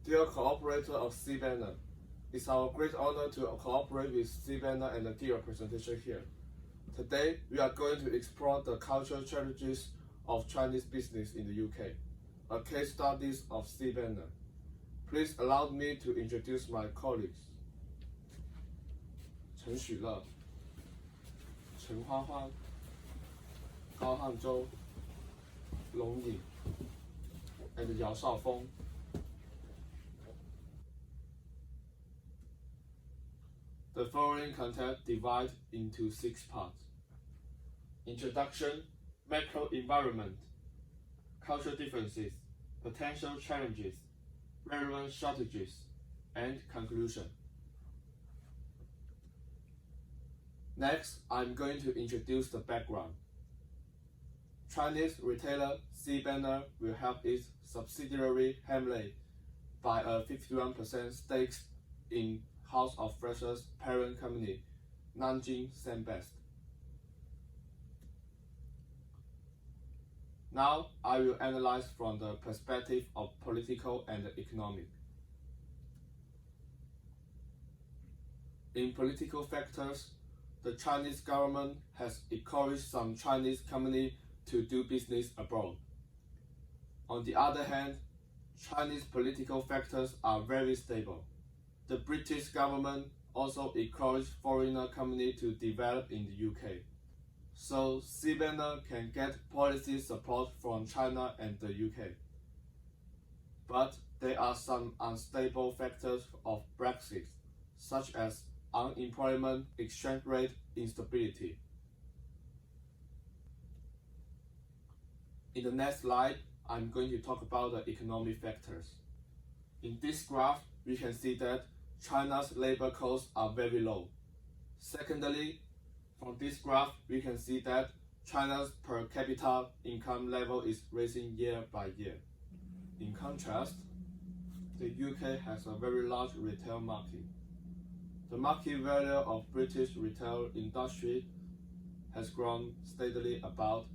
Dear cooperator of C-Banner, it's our great honor to cooperate with C-Banner and give a presentation here. Today, we are going to explore the cultural strategies of Chinese business in the UK, a case study of C-Banner. Please allow me to introduce my colleagues. 陈许乐、陈花花、高汉洲、龙颖 and 姚少峰。The following content divided into 6 parts. Introduction, macro environment, cultural differences, potential challenges, relevant strategies, and conclusion. Next, I'm going to introduce the background. Chinese retailer C-Banner will have its subsidiary Hamlet buy a 51% stake in House of Freshers parent company, Nanjing Sandbest. Now, I will analyze from the perspective of political and economic. In political factors, the Chinese government has encouraged some Chinese companies to do business abroad. On the other hand, Chinese political factors are very stable. The British government also encouraged foreigner companies to develop in the UK. So C-Banner can get policy support from China and the UK. But there are some unstable factors of Brexit, such as unemployment, exchange rate instability. In the next slide, I'm going to talk about the economic factors. In this graph, we can see that China's labor costs are very low. Secondly, from this graph, we can see that China's per capita income level is rising year by year. In contrast, the UK has a very large retail market. The market value of British retail industry has grown steadily about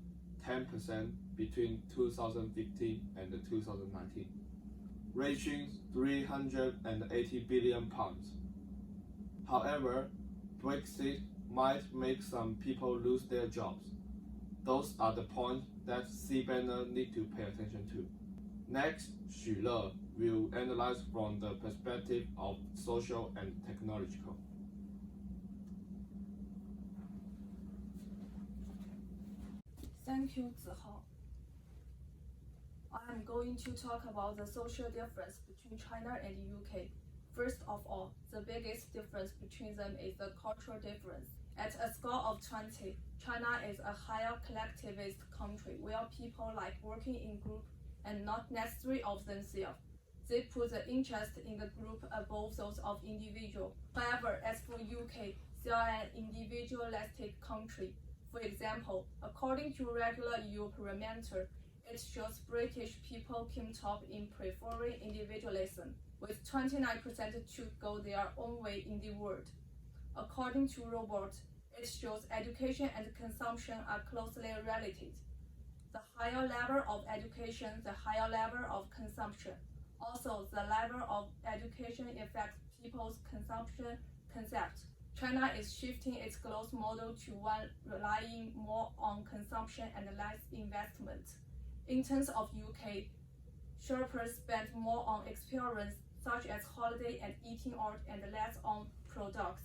10% between 2015 and 2019, reaching £380 billion. However, Brexit might make some people lose their jobs. Those are the points that C-Banner need to pay attention to. Next, Xu Le will analyze from the perspective of social and technological. Thank you, Zihao. I am going to talk about the social difference between China and the UK. First of all, the biggest difference between them is the cultural difference. At a score of 20, China is a higher collectivist country where people like working in group and not necessarily of themselves. They put the interest in the group above those of individual. However, as for UK, they are an individualistic country. For example, according to regular Eurobarometer, it shows British people came top in preferring individualism, with 29% to go their own way in the world. According to Robert, it shows education and consumption are closely related. The higher level of education, the higher level of consumption. Also, the level of education affects people's consumption concept. China is shifting its growth model to one relying more on consumption and less investment. In terms of UK, shoppers spend more on experience such as holiday and eating out and less on products.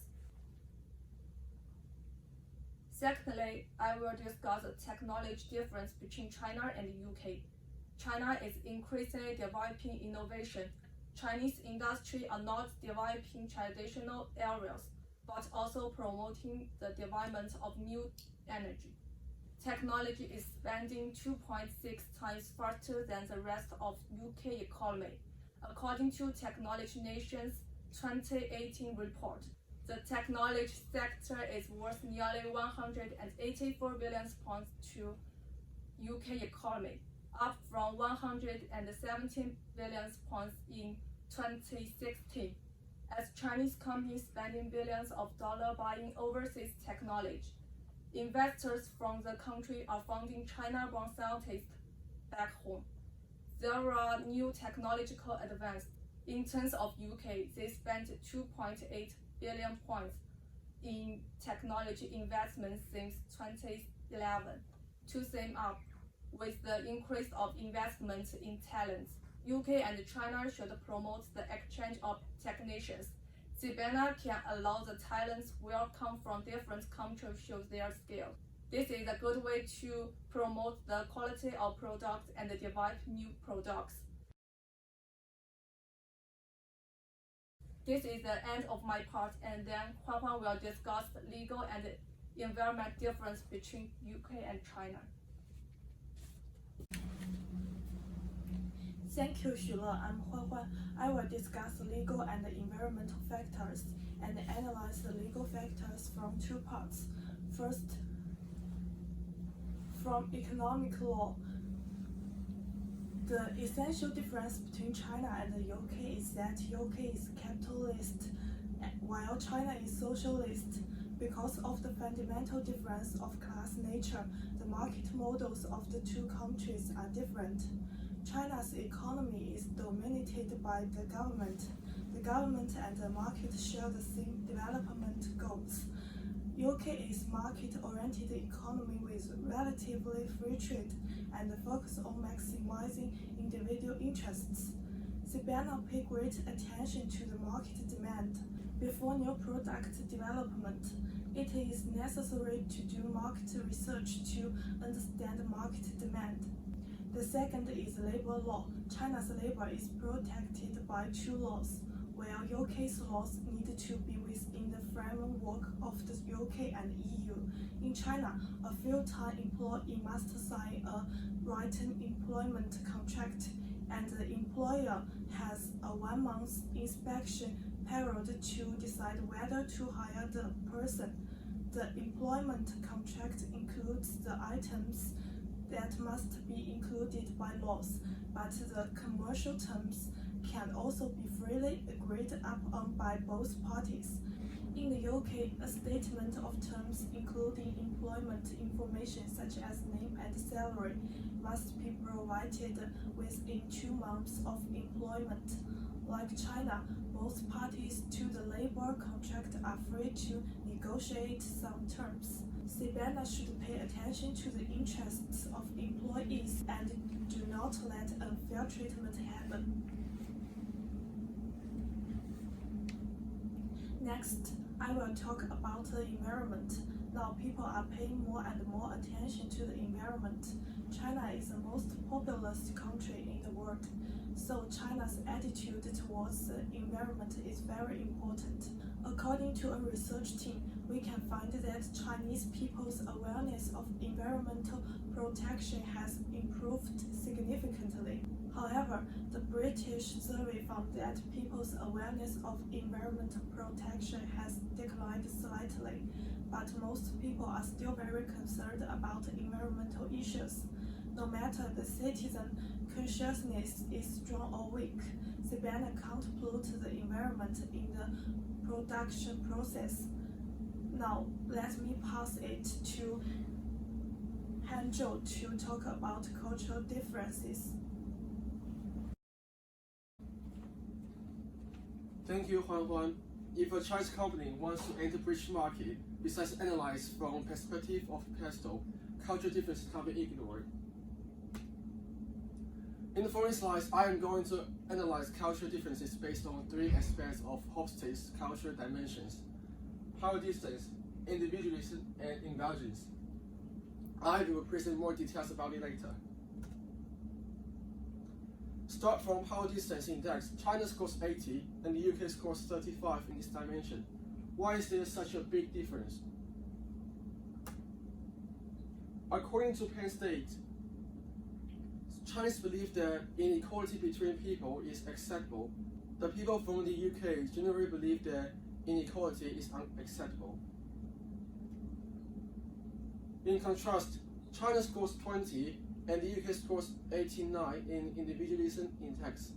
Secondly, I will discuss the technology difference between China and the UK. China is increasingly developing innovation. Chinese industry are not developing traditional areas, but also promoting the development of new energy. Technology is expanding 2.6 times faster than the rest of UK economy. According to Technology Nation's 2018 report, the technology sector is worth nearly £184 billion to UK economy, up from £117 billion in 2016. As Chinese companies spending billions of dollars buying overseas technology, investors from the country are funding China-born scientists back home. There are new technological advances. In terms of UK, they spent 2.8 billion points in technology investment since 2011. To sum up, with the increase of investment in talent, UK and China should promote the exchange of technicians. Sibana can allow the talents will come from different countries to show their skills. This is a good way to promote the quality of products and develop new products. This is the end of my part, and then Huan will discuss the legal and environment difference between UK and China. Thank you, Xule. I'm Huan. I will discuss legal and environmental factors and analyze the legal factors from two parts. First, from economic law. The essential difference between China and the UK is that UK is capitalist while China is socialist. Because of the fundamental difference of class nature, the market models of the two countries are different. China's economy is dominated by the government. The government and the market share the same development goals. UK is market-oriented economy with relatively free trade and focus on maximizing individual interests. Sibana pay great attention to the market demand. Before new product development, it is necessary to do market research to understand market demand. The second is labor law. China's labor is protected by two laws, while UK's laws need to be within the framework of the UK and EU. In China, a full-time employee must sign a written employment contract, and the employer has a 1-month inspection period to decide whether to hire the person. The employment contract includes the items that must be included by laws, but the commercial terms can also be freely agreed upon by both parties. In the UK, a statement of terms including employment information such as name and salary must be provided within 2 months of employment. Like China, both parties to the labor contract are free to negotiate some terms. Sibana should pay attention to the interests of employees and do not let unfair treatment happen. Next, I will talk about the environment. Now people are paying more and more attention to the environment. China is the most populous country in the world, so China's attitude towards the environment is very important. According to a research team, we can find that Chinese people's awareness of environmental protection has improved significantly. However, the British survey found that people's awareness of environmental protection has declined slightly, but most people are still very concerned about environmental issues. No matter the citizen consciousness is strong or weak, Sibana can't pollute the environment in the production process. Now, let me pass it to Hanzhou to talk about cultural differences. Thank you, Huan. If a Chinese company wants to enter British market, besides analyze from perspective of capital, cultural differences can be ignored. In the following slides, I am going to analyze cultural differences based on 3 aspects of Hofstede's cultural dimensions: power distance, individualism, and indulgence. I will present more details about it later. Start from power distance index. China scores 80 and the UK scores 35 in this dimension. Why is there such a big difference? According to Penn State, Chinese believe that inequality between people is acceptable. The people from the UK generally believe that inequality is unacceptable. In contrast, China scores 20 and the UK scores 89 in individualism index.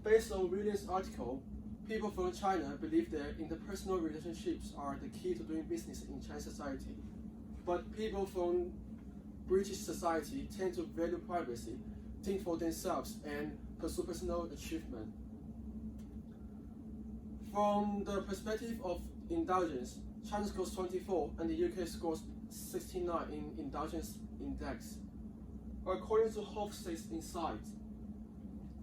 Based on Williams' article, people from China believe that interpersonal relationships are the key to doing business in Chinese society. But people from British society tend to value privacy, think for themselves, and pursue personal achievement. From the perspective of indulgence, China scores 24 and the UK scores 69 in indulgence index. According to Hofstede's insight,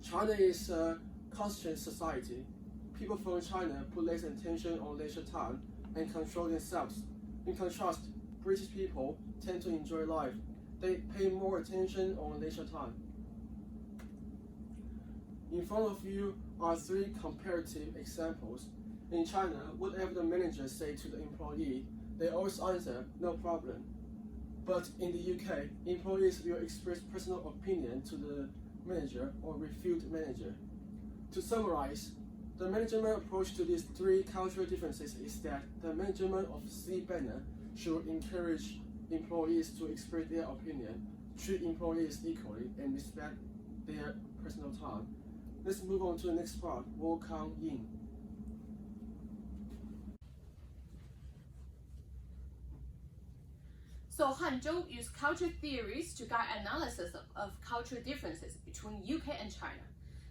China is a constrained society. People from China put less attention on leisure time and control themselves. In contrast, British people tend to enjoy life. They pay more attention on leisure time. In front of you are three comparative examples. In China, whatever the manager says to the employee, they always answer, no problem. But in the UK, employees will express personal opinion to the manager or refute the manager. To summarize, the management approach to these three cultural differences is that the management of C-banner should encourage employees to express their opinion, treat employees equally, and respect their personal time. Let's move on to the next part, Wolfgang Yin. So Hanzhou used cultural theories to guide analysis of cultural differences between UK and China.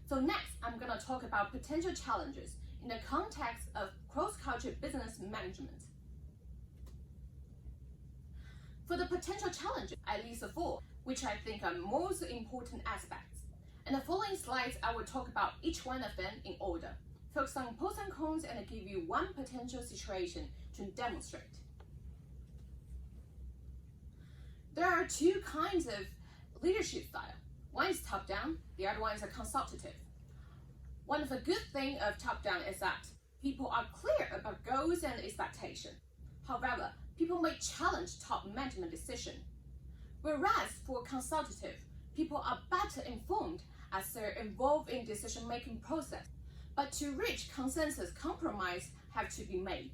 So next, I'm going to talk about potential challenges in the context of cross-cultural business management. For the potential challenges, I list four, which I think are most important aspects. In the following slides, I will talk about each one of them in order, focus on pros and cons, and give you one potential situation to demonstrate. There are two kinds of leadership style. One is top-down, the other one is a consultative. One of the good things of top-down is that people are clear about goals and expectations. However, people may challenge top management decisions. Whereas for consultative, people are better informed as they're involved in decision-making process. But to reach consensus, compromise have to be made.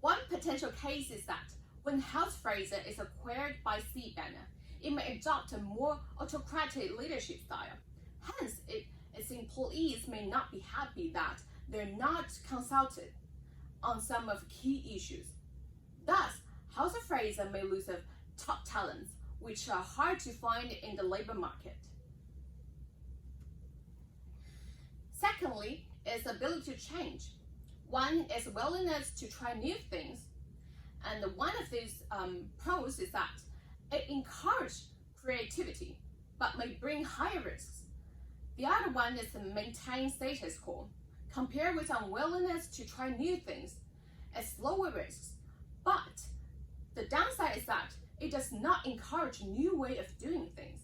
One potential case is that when House Fraser is acquired by C-banner, it may adopt a more autocratic leadership style. Hence, its employees may not be happy that they're not consulted on some of key issues. Thus, House Fraser may lose top talents, which are hard to find in the labor market. Secondly, is ability to change. One is willingness to try new things. And one of these pros is that it encourages creativity, but may bring higher risks. The other one is to maintain status quo. Compared with unwillingness to try new things, it's lower risks. But the downside is that it does not encourage a new way of doing things.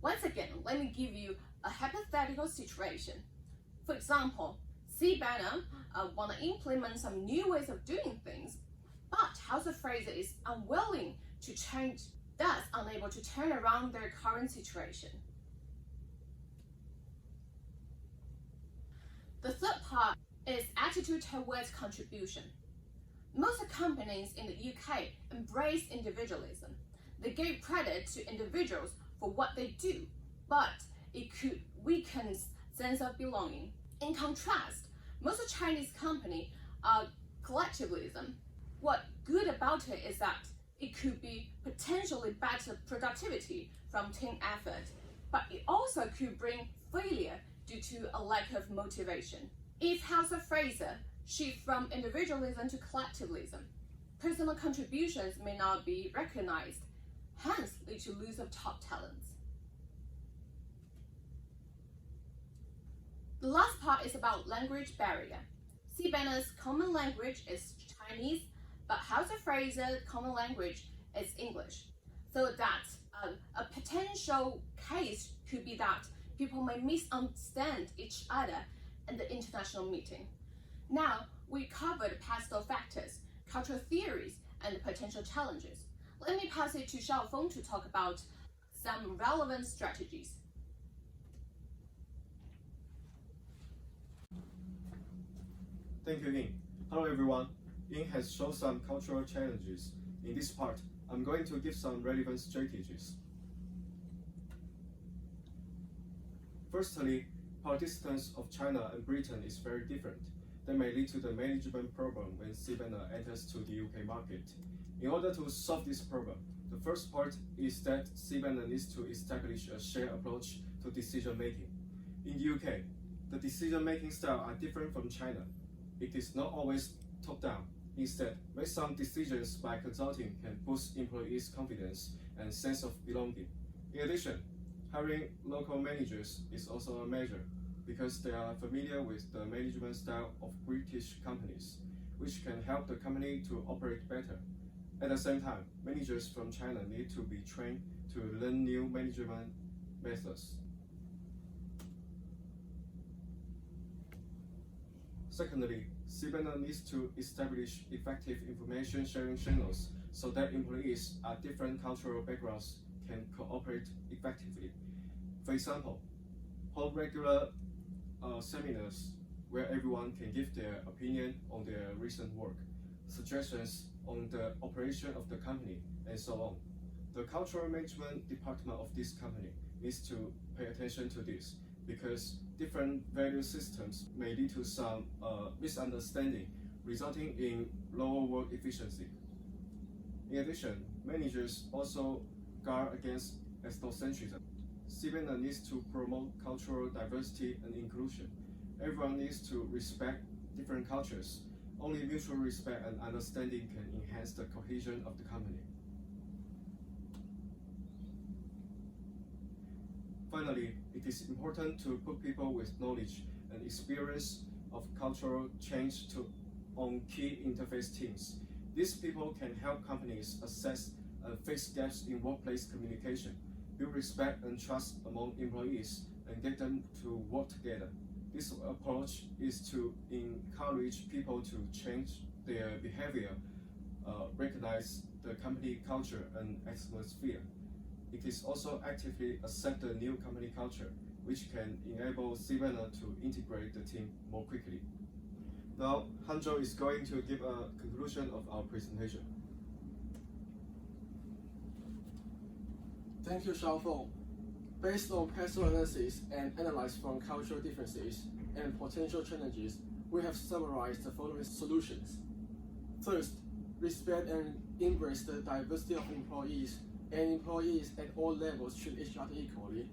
Once again, let me give you a hypothetical situation. For example, C-banner want to implement some new ways of doing things, but House Fraser is unwilling to change, thus unable to turn around their current situation. The third part is attitude towards contribution. Most companies in the UK embrace individualism. They give credit to individuals for what they do, but it could weaken sense of belonging. In contrast, most Chinese companies are collectivism. What's good about it is that it could be potentially better productivity from team effort, but it also could bring failure due to a lack of motivation. If House Fraser shift from individualism to collectivism, personal contributions may not be recognized, hence lead to loss of top talents. The last part is about language barrier. C-banner's common language is Chinese, but House Fraser's common language is English. So that a potential case could be that people may misunderstand each other in the international meeting. Now, we covered pastel factors, cultural theories, and potential challenges. Let me pass it to Xiaofeng to talk about some relevant strategies. Thank you, Ying. Hello, everyone. Ying has shown some cultural challenges. In this part, I'm going to give some relevant strategies. Firstly, politics of China and Britain is very different. That may lead to the management problem when C-banner enters to the UK market. In order to solve this problem, the first part is that C-banner needs to establish a shared approach to decision making. In the UK, the decision making style are different from China. it is not always top-down. Instead, make some decisions by consulting can boost employees' confidence and sense of belonging. In addition, hiring local managers is also a measure because they are familiar with the management style of British companies, which can help the company to operate better. At the same time, managers from China need to be trained to learn new management methods. Secondly, CBNR needs to establish effective information sharing channels so that employees of different cultural backgrounds can cooperate effectively. For example, hold regular seminars where everyone can give their opinion on their recent work, suggestions on the operation of the company, and so on. The cultural management department of this company needs to pay attention to this because different value systems may lead to some misunderstanding, resulting in lower work efficiency. In addition, managers also guard against ethnocentrism. CBNR needs to promote cultural diversity and inclusion. Everyone needs to respect different cultures. Only mutual respect and understanding can enhance the cohesion of the company. Finally, it is important to put people with knowledge and experience of cultural change on key interface teams. These people can help companies assess and fix gaps in workplace communication, build respect and trust among employees, and get them to work together. This approach is to encourage people to change their behavior, recognize the company culture and atmosphere. It is also actively accept the new company culture, which can enable CBNR to integrate the team more quickly. Now, Hanzhou is going to give a conclusion of our presentation. Thank you, Xiaofeng. Based on personal analysis and analysis from cultural differences and potential challenges, we have summarized the following solutions. First, respect and embrace the diversity of employees, and employees at all levels treat each other equally.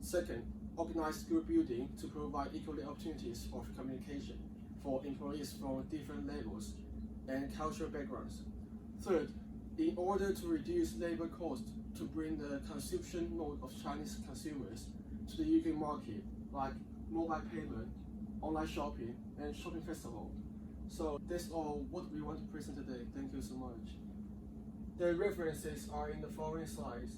Second, organize group building to provide equal opportunities of communication for employees from different levels and cultural backgrounds. Third, in order to reduce labor costs to bring the consumption mode of Chinese consumers to the UK market, like mobile payment, online shopping, and shopping festival. So that's all what we want to present today. Thank you so much. The references are in the following slides.